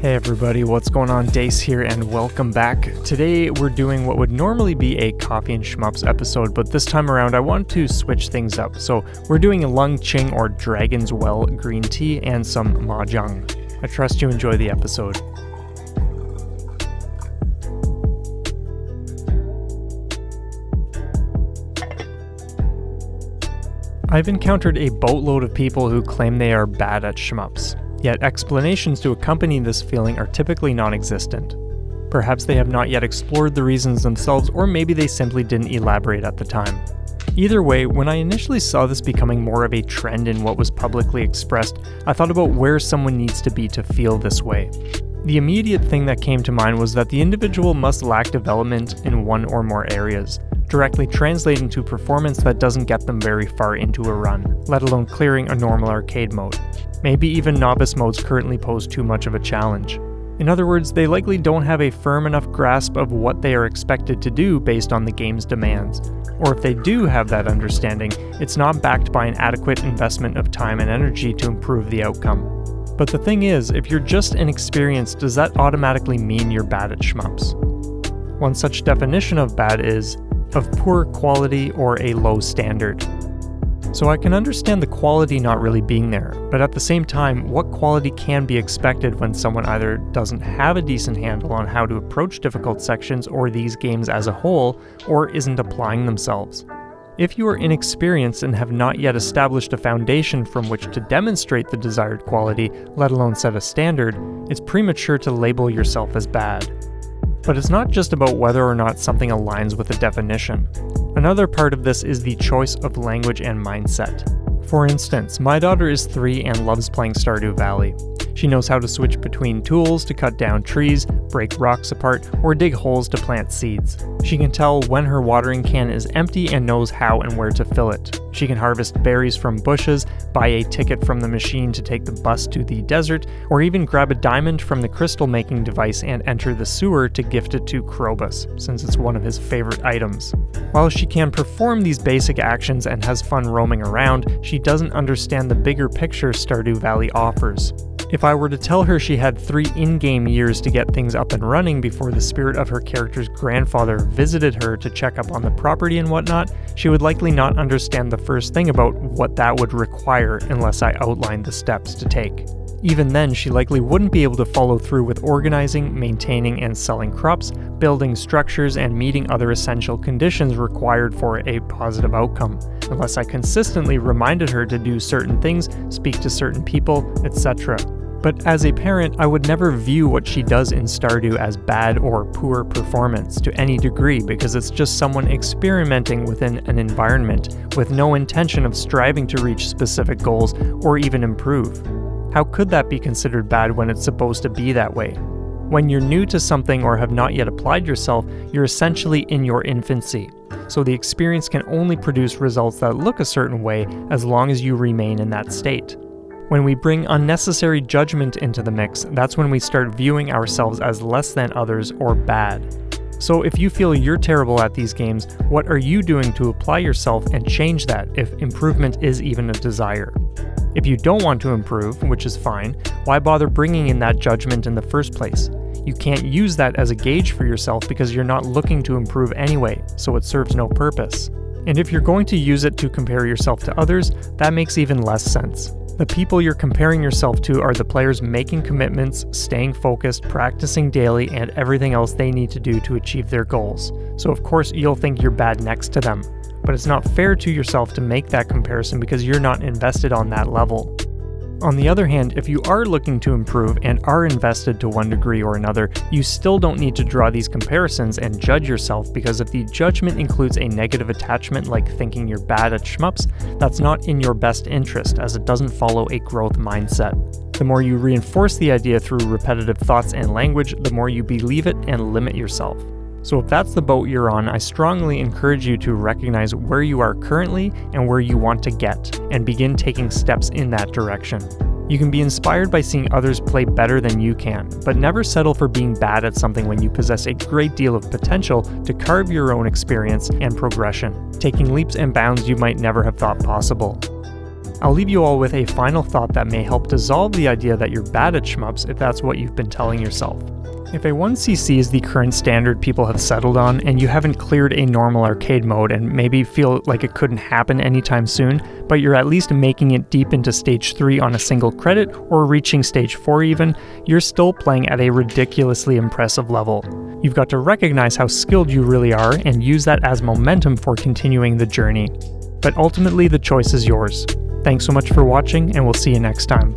Hey everybody, what's going on? Dace here and welcome back. Today we're doing what would normally be a Coffee and Shmups episode, but this time around I want to switch things up. So we're doing a Lung Ching or Dragon's Well green tea and some Mahjong. I trust you enjoy the episode. I've encountered a boatload of people who claim they are bad at shmups. Yet explanations to accompany this feeling are typically non-existent. Perhaps they have not yet explored the reasons themselves, or maybe they simply didn't elaborate at the time. Either way, when I initially saw this becoming more of a trend in what was publicly expressed, I thought about where someone needs to be to feel this way. The immediate thing that came to mind was that the individual must lack development in one or more areas, directly translating to performance that doesn't get them very far into a run, let alone clearing a normal arcade mode. Maybe even novice modes currently pose too much of a challenge. In other words, they likely don't have a firm enough grasp of what they are expected to do based on the game's demands. Or if they do have that understanding, it's not backed by an adequate investment of time and energy to improve the outcome. But the thing is, if you're just inexperienced, does that automatically mean you're bad at shmups? One such definition of bad is of poor quality or a low standard. So I can understand the quality not really being there, but at the same time, what quality can be expected when someone either doesn't have a decent handle on how to approach difficult sections or these games as a whole, or isn't applying themselves? If you are inexperienced and have not yet established a foundation from which to demonstrate the desired quality, let alone set a standard, it's premature to label yourself as bad. But it's not just about whether or not something aligns with a definition. Another part of this is the choice of language and mindset. For instance, my daughter is 3 and loves playing Stardew Valley. She knows how to switch between tools to cut down trees, break rocks apart, or dig holes to plant seeds. She can tell when her watering can is empty and knows how and where to fill it. She can harvest berries from bushes, buy a ticket from the machine to take the bus to the desert, or even grab a diamond from the crystal making device and enter the sewer to gift it to Krobus, since it's one of his favorite items. While she can perform these basic actions and has fun roaming around, she doesn't understand the bigger picture Stardew Valley offers. If I were to tell her she had 3 in-game years to get things up and running before the spirit of her character's grandfather visited her to check up on the property and whatnot, she would likely not understand the first thing about what that would require unless I outlined the steps to take. Even then, she likely wouldn't be able to follow through with organizing, maintaining, and selling crops, building structures, and meeting other essential conditions required for a positive outcome, unless I consistently reminded her to do certain things, speak to certain people, etc. But as a parent, I would never view what she does in Stardew as bad or poor performance to any degree, because it's just someone experimenting within an environment with no intention of striving to reach specific goals or even improve. How could that be considered bad when it's supposed to be that way? When you're new to something or have not yet applied yourself, you're essentially in your infancy. So the experience can only produce results that look a certain way as long as you remain in that state. When we bring unnecessary judgment into the mix, that's when we start viewing ourselves as less than others or bad. So if you feel you're terrible at these games, what are you doing to apply yourself and change that if improvement is even a desire? If you don't want to improve, which is fine, why bother bringing in that judgment in the first place? You can't use that as a gauge for yourself because you're not looking to improve anyway, so it serves no purpose. And if you're going to use it to compare yourself to others, that makes even less sense. The people you're comparing yourself to are the players making commitments, staying focused, practicing daily, and everything else they need to do to achieve their goals. So of course you'll think you're bad next to them. But it's not fair to yourself to make that comparison because you're not invested on that level. On the other hand, if you are looking to improve and are invested to one degree or another, you still don't need to draw these comparisons and judge yourself, because if the judgment includes a negative attachment like thinking you're bad at shmups, that's not in your best interest, as it doesn't follow a growth mindset. The more you reinforce the idea through repetitive thoughts and language, the more you believe it and limit yourself. So if that's the boat you're on, I strongly encourage you to recognize where you are currently and where you want to get, and begin taking steps in that direction. You can be inspired by seeing others play better than you can, but never settle for being bad at something when you possess a great deal of potential to carve your own experience and progression, taking leaps and bounds you might never have thought possible. I'll leave you all with a final thought that may help dissolve the idea that you're bad at shmups if that's what you've been telling yourself. If a 1cc is the current standard people have settled on, and you haven't cleared a normal arcade mode and maybe feel like it couldn't happen anytime soon, but you're at least making it deep into stage 3 on a single credit, or reaching stage 4 even, you're still playing at a ridiculously impressive level. You've got to recognize how skilled you really are and use that as momentum for continuing the journey. But ultimately the choice is yours. Thanks so much for watching, and we'll see you next time.